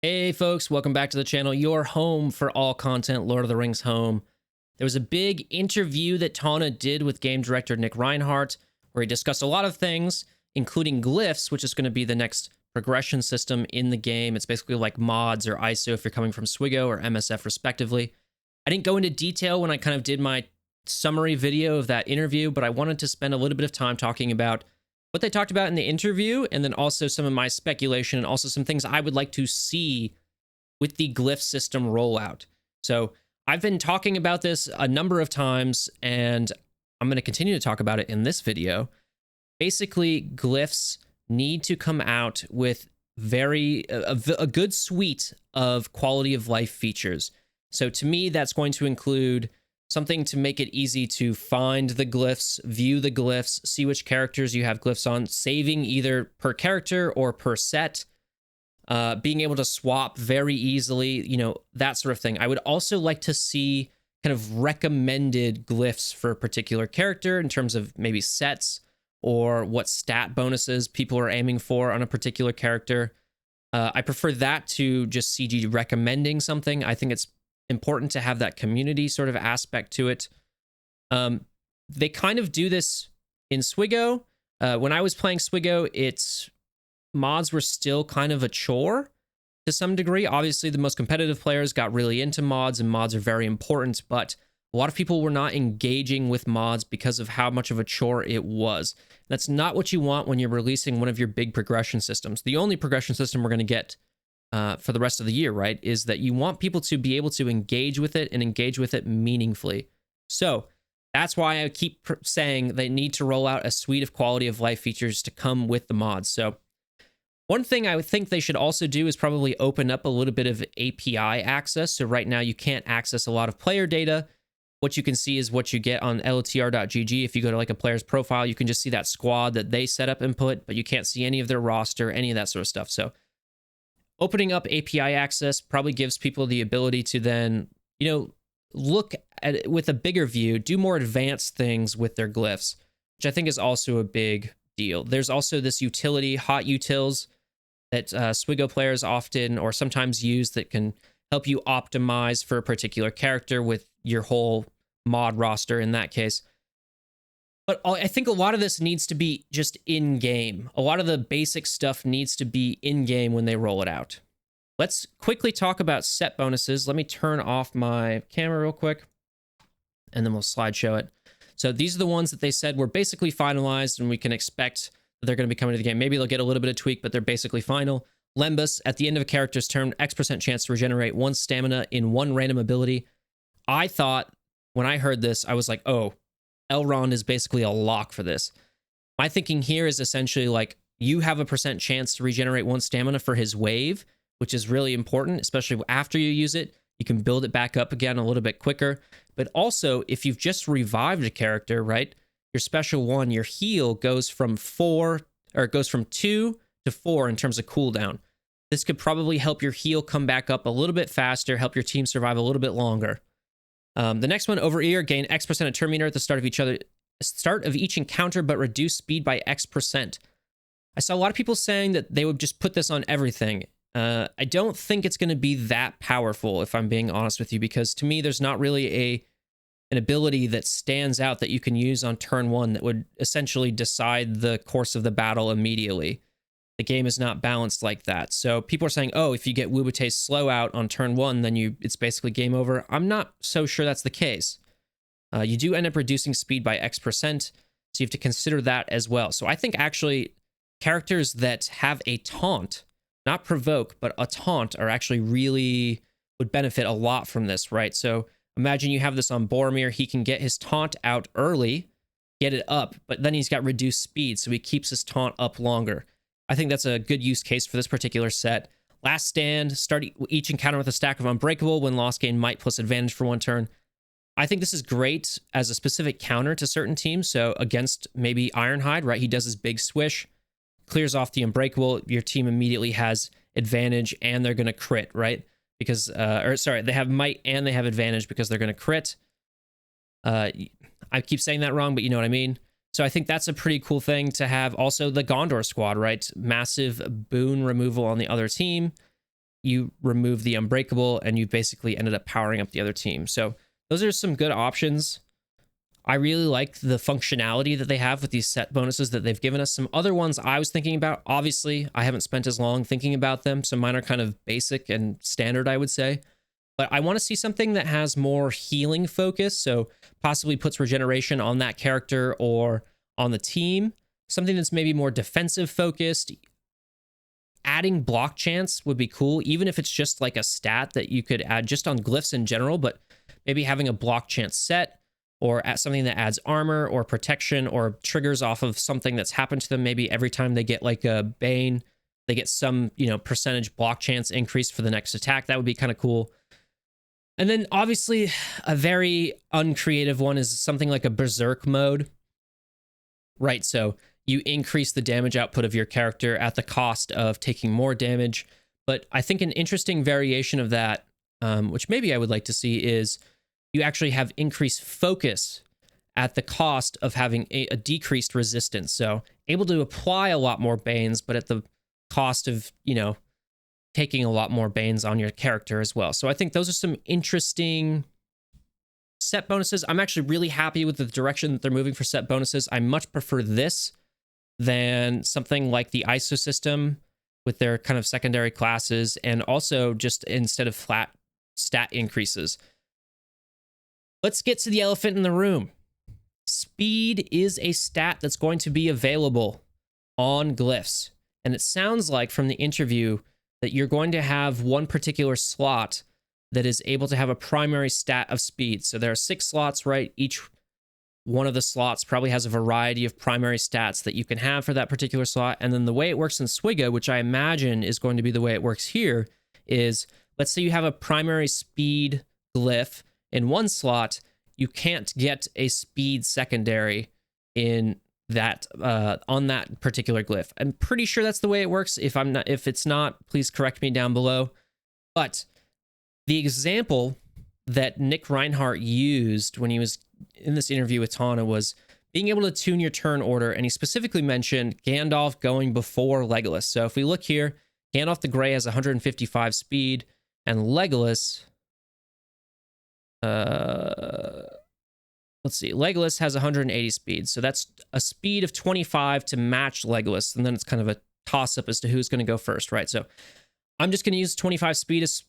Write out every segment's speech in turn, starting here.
Hey folks, welcome back to the channel, your home for all content Lord of the Rings home. There was a big interview that Tana did with game director Nick Reinhardt, where he discussed a lot of things, including Glyphs, which is going to be the next progression system in the game. It's basically like mods or ISO if you're coming from Swigo or MSF respectively. I didn't go into detail when I kind of did my summary video of that interview, but I wanted to spend a little bit of time talking about what they talked about in the interview, and then also some of my speculation and also some things I would like to see with the Glyph system rollout. So I've been talking about this a number of times, and I'm going to continue to talk about it in this video. Basically, Glyphs need to come out with a good suite of quality of life features. So to me, that's going to include something to make it easy to find the glyphs, view the glyphs, see which characters you have glyphs on, saving either per character or per set, being able to swap very easily, that sort of thing. I would also like to see kind of recommended glyphs for a particular character in terms of maybe sets or what stat bonuses people are aiming for on a particular character. I prefer that to just CG recommending something. I think it's important to have that community sort of aspect to it. They kind of do this in Swigo. When I was playing Swigo, mods were still kind of a chore to some degree. Obviously, the most competitive players got really into mods, and mods are very important, but a lot of people were not engaging with mods because of how much of a chore it was. That's not what you want when you're releasing one of your big progression systems. The only progression system we're going to get for the rest of the year, right, is that you want people to be able to engage with it and engage with it meaningfully. So that's why I keep saying they need to roll out a suite of quality of life features to come with the mods. So one thing I would think they should also do is probably open up a little bit of API access. So right now you can't access a lot of player data. What you can see is what you get on LOTR.gg. If you go to like a player's profile, you can just see that squad that they set up and put, but you can't see any of their roster, any of that sort of stuff. So opening up API access probably gives people the ability to then, look at it with a bigger view, do more advanced things with their glyphs, which I think is also a big deal. There's also this utility, hot utils, that Swigo players often or sometimes use that can help you optimize for a particular character with your whole mod roster in that case. But I think a lot of this needs to be just in-game. A lot of the basic stuff needs to be in-game when they roll it out. Let's quickly talk about set bonuses. Let me turn off my camera real quick, and then we'll slideshow it. So these are the ones that they said were basically finalized, and we can expect that they're going to be coming to the game. Maybe they'll get a little bit of tweak, but they're basically final. Lembas, at the end of a character's turn, X% chance to regenerate 1 stamina in 1 random ability. I thought, when I heard this, I was like, oh, Elrond is basically a lock for this. My thinking here is essentially like you have a % chance to regenerate 1 stamina for his wave, which is really important, especially after you use it. You can build it back up again a little bit quicker. But also, if you've just revived a character, right, your special one, your heal goes from 2 to 4 in terms of cooldown. This could probably help your heal come back up a little bit faster, help your team survive a little bit longer. The next one, over ear, gain X% of turn meter at the start of each encounter, but reduce speed by X%. I saw a lot of people saying that they would just put this on everything. I don't think it's going to be that powerful, if I'm being honest with you, because to me, there's not really an ability that stands out that you can use on turn 1 that would essentially decide the course of the battle immediately. The game is not balanced like that. So people are saying, oh, if you get Wubute's slow out on turn 1, then it's basically game over. I'm not so sure that's the case. You do end up reducing speed by X%, so you have to consider that as well. So I think actually characters that have a taunt, not provoke, but a taunt are actually really would benefit a lot from this, right? So imagine you have this on Boromir. He can get his taunt out early, get it up, but then he's got reduced speed, so he keeps his taunt up longer. I think that's a good use case for this particular set. Last Stand, start each encounter with a stack of Unbreakable. When lost, gain Might plus advantage for 1 turn. I think this is great as a specific counter to certain teams. So against maybe Ironhide, right? He does his big swish, clears off the Unbreakable. Your team immediately has advantage and they're going to crit, right? Because, they have Might and they have advantage because they're going to crit. I keep saying that wrong, but you know what I mean. So I think that's a pretty cool thing to have. Also, the Gondor squad, right? Massive boon removal on the other team. you remove the unbreakable and you basically ended up powering up the other team. So those are some good options. I really like the functionality that they have with these set bonuses that they've given us. Some other ones I was thinking about, obviously, I haven't spent as long thinking about them. So mine are kind of basic and standard, I would say. But I want to see something that has more healing focus. So possibly puts regeneration on that character or on the team. Something that's maybe more defensive focused. Adding block chance would be cool, even if it's just like a stat that you could add just on glyphs in general, but maybe having a block chance set or at something that adds armor or protection or triggers off of something that's happened to them. Maybe every time they get like a Bane, they get some, percentage block chance increase for the next attack. That would be kind of cool. And then obviously a very uncreative one is something like a berserk mode, right? So you increase the damage output of your character at the cost of taking more damage. But I think an interesting variation of that, which maybe I would like to see, is you actually have increased focus at the cost of having a decreased resistance. So able to apply a lot more Banes, but at the cost of, taking a lot more Banes on your character as well. So I think those are some interesting set bonuses. I'm actually really happy with the direction that they're moving for set bonuses. I much prefer this than something like the ISO system with their kind of secondary classes, and also just instead of flat stat increases. Let's get to the elephant in the room. Speed is a stat that's going to be available on Glyphs. And it sounds like from the interview that you're going to have one particular slot that is able to have a primary stat of speed. So there are 6 slots, right? Each one of the slots probably has a variety of primary stats that you can have for that particular slot. And then the way it works in Swigga, which I imagine is going to be the way it works here, is let's say you have a primary speed glyph in one slot, you can't get a speed secondary in that on that particular glyph. I'm pretty sure that's the way it works. If it's not, please correct me down below. But the example that Nick Reinhardt used when he was in this interview with Tana was being able to tune your turn order, and he specifically mentioned Gandalf going before Legolas. So if we look here, Gandalf the Grey has 155 speed, and Legolas, let's see, Legolas has 180 speed. So that's a speed of 25 to match Legolas, and then it's kind of a toss-up as to who's going to go first, right? So I'm just going to use 25 speed as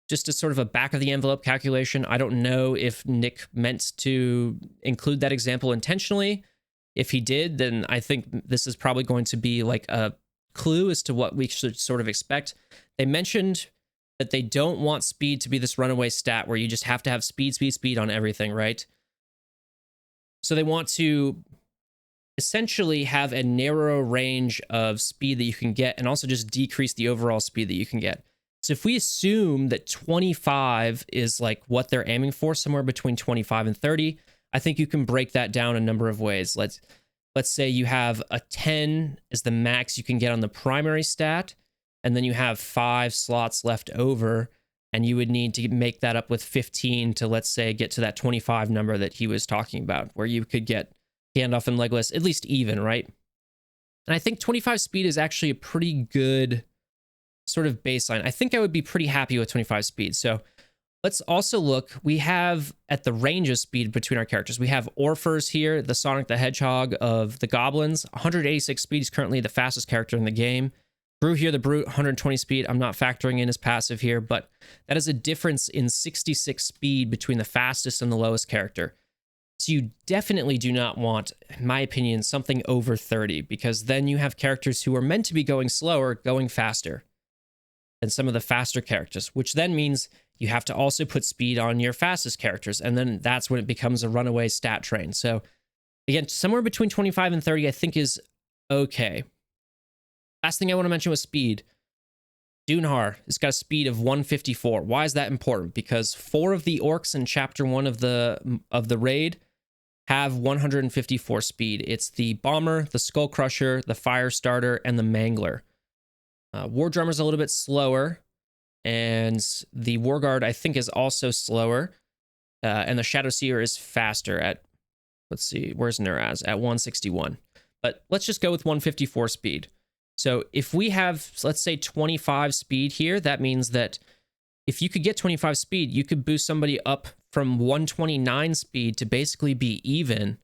just as sort of a back-of-the-envelope calculation. I don't know if Nick meant to include that example intentionally. If he did, then I think this is probably going to be like a clue as to what we should sort of expect. They mentioned that they don't want speed to be this runaway stat where you just have to have speed, speed, speed on everything, right? So they want to essentially have a narrow range of speed that you can get and also just decrease the overall speed that you can get. So if we assume that 25 is like what they're aiming for, somewhere between 25 and 30, I think you can break that down a number of ways. Let's say you have a 10 is the max you can get on the primary stat, and then you have 5 slots left over, and you would need to make that up with 15 to, let's say, get to that 25 number that he was talking about, where you could get Gandalf and Legolas at least even, right? And I think 25 speed is actually a pretty good sort of baseline. I think I would be pretty happy with 25 speed. So let's also look, we have at the range of speed between our characters, we have Orphers here, the Sonic the Hedgehog of the Goblins. 186 speed is currently the fastest character in the game. Brew here, the Brute, 120 speed. I'm not factoring in his passive here, but that is a difference in 66 speed between the fastest and the lowest character. So you definitely do not want, in my opinion, something over 30, because then you have characters who are meant to be going slower, going faster than some of the faster characters, which then means you have to also put speed on your fastest characters, and then that's when it becomes a runaway stat train. So again, somewhere between 25 and 30, I think is okay. Last thing I want to mention was speed. Dunhar has got a speed of 154. Why is that important? Because 4 of the orcs in chapter 1 of the raid have 154 speed. It's the Bomber, the Skull Crusher, the Fire Starter, and the Mangler. War Drummer's a little bit slower, and the War Guard I think is also slower, and the Shadow Seer is faster at, let's see, where's Nuraz? At 161. But let's just go with 154 speed. So if we have, let's say 25 speed here, that means that if you could get 25 speed, you could boost somebody up from 129 speed to basically be even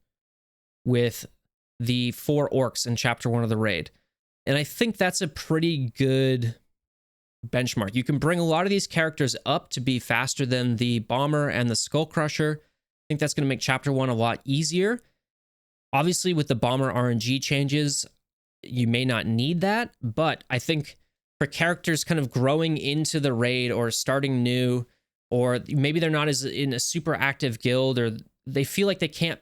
with the 4 orcs in chapter 1 of the raid. And I think that's a pretty good benchmark. You can bring a lot of these characters up to be faster than the bomber and the skull crusher. I think that's going to make chapter 1 a lot easier. Obviously, with the bomber RNG changes, you may not need that, but I think for characters kind of growing into the raid or starting new, or maybe they're not as in a super active guild, or they feel like they can't,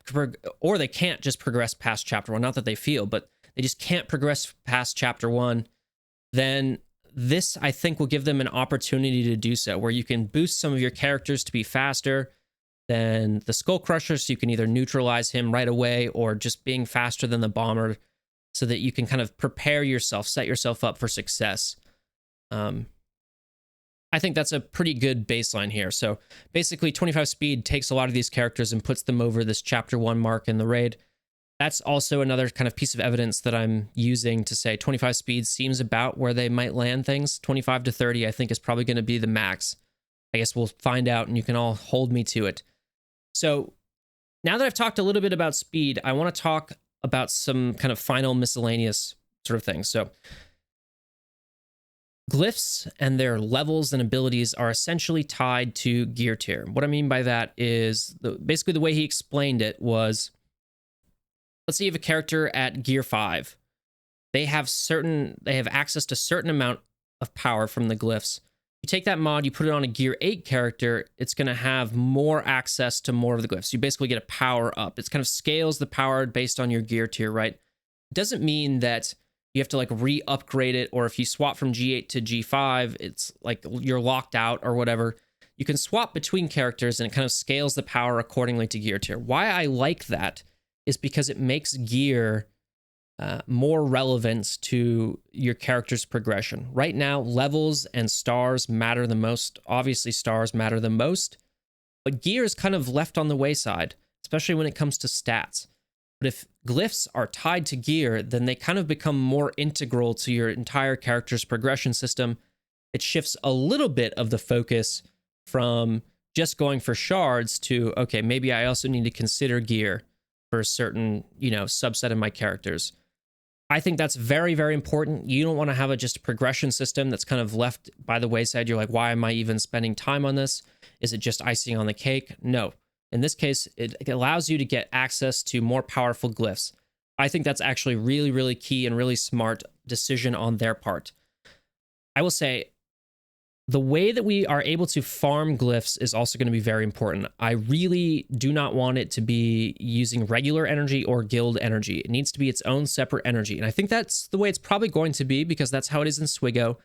or they can't just progress past chapter 1. Not that they feel, but they just can't progress past chapter 1. Then this, I think, will give them an opportunity to do so, where you can boost some of your characters to be faster than the Skull Crusher, so you can either neutralize him right away or just being faster than the bomber, so that you can kind of prepare yourself, set yourself up for success. I think that's a pretty good baseline here. So basically 25 speed takes a lot of these characters and puts them over this chapter 1 mark in the raid. That's also another kind of piece of evidence that I'm using to say 25 speed seems about where they might land things. 25 to 30, I think, is probably going to be the max. I guess we'll find out, and you can all hold me to it. So now that I've talked a little bit about speed, I want to talk about some kind of final miscellaneous sort of things. So glyphs and their levels and abilities are essentially tied to gear tier. What I mean by that is basically the way he explained it was, let's say you have a character at gear 5. They have access to certain amount of power from the glyphs. You take that mod, you put it on a gear 8 character, it's going to have more access to more of the glyphs. You basically get a power up. It kind of scales the power based on your gear tier, right? It doesn't mean that you have to like re-upgrade it, or if you swap from G8 to G5, it's like you're locked out or whatever. You can swap between characters and it kind of scales the power accordingly to gear tier. Why I like that is because it makes gear more relevant to your character's progression. Right now, levels and stars matter the most. Obviously, stars matter the most, but gear is kind of left on the wayside, especially when it comes to stats. But if glyphs are tied to gear, then they kind of become more integral to your entire character's progression system. It shifts a little bit of the focus from just going for shards to, okay, maybe I also need to consider gear for a certain, subset of my characters. I think that's very, very important. You don't want to have just a progression system that's kind of left by the wayside. You're like, why am I even spending time on this? Is it just icing on the cake? No. In this case, it allows you to get access to more powerful glyphs. I think that's actually really, really key and really smart decision on their part. I will say, the way that we are able to farm glyphs is also going to be very important. I really do not want it to be using regular energy or guild energy. It needs to be its own separate energy. And I think that's the way it's probably going to be, because that's how it is in Swigo.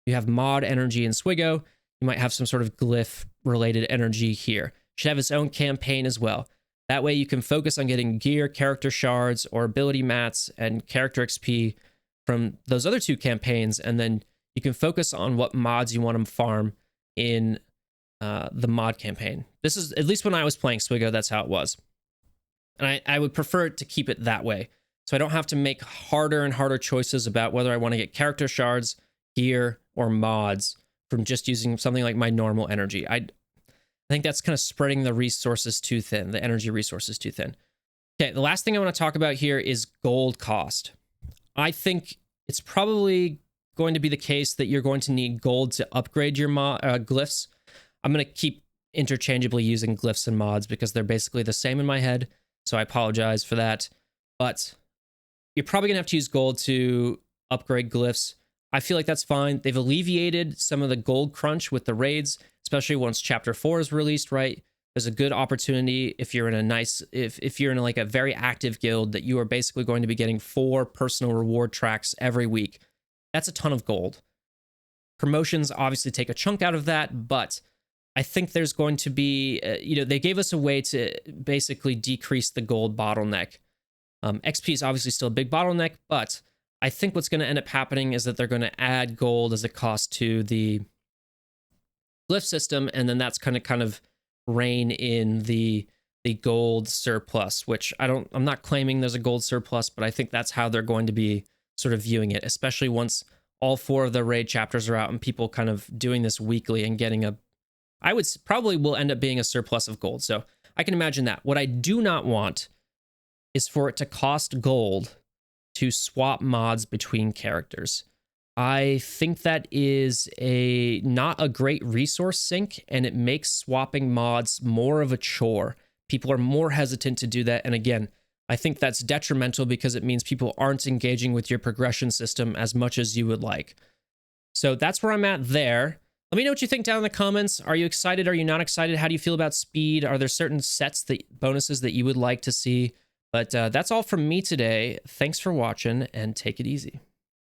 You have mod energy in Swigo. You might have some sort of glyph related energy here. It should have its own campaign as well. That way you can focus on getting gear, character shards, or ability mats and character XP from those other 2 campaigns, and then you can focus on what mods you want to farm in the mod campaign. This is, at least when I was playing Swigo, that's how it was. And I would prefer to keep it that way, so I don't have to make harder and harder choices about whether I want to get character shards, gear, or mods from just using something like my normal energy. I think that's kind of spreading the resources too thin, the energy resources too thin. Okay, the last thing I want to talk about here is gold cost. I think it's probably going to be the case that you're going to need gold to upgrade your glyphs. I'm going to keep interchangeably using glyphs and mods because they're basically the same in my head, so I apologize for that. But you're probably going to have to use gold to upgrade glyphs. I feel like that's fine. They've alleviated some of the gold crunch with the raids, especially once chapter 4 is released, right? There's a good opportunity if you're in if you're in like a very active guild, that you are basically going to be getting 4 personal reward tracks every week. That's a ton of gold. Promotions obviously take a chunk out of that, but I think there's going to be, they gave us a way to basically decrease the gold bottleneck. XP is obviously still a big bottleneck, but I think what's going to end up happening is that they're going to add gold as a cost to the glyph system, and then that's kind of rein in the gold surplus, which I'm not claiming there's a gold surplus, but I think that's how they're going to be sort of viewing it, especially once all 4 of the raid chapters are out and people kind of doing this weekly and getting I would probably will end up being a surplus of gold. So I can imagine that. What I do not want is for it to cost gold to swap mods between characters. I think that is not a great resource sink, and it makes swapping mods more of a chore. People are more hesitant to do that. And again, I think that's detrimental because it means people aren't engaging with your progression system as much as you would like. So that's where I'm at there. Let me know what you think down in the comments. Are you excited? Are you not excited? How do you feel about speed? Are there certain bonuses that you would like to see? But that's all from me today. Thanks for watching, and take it easy.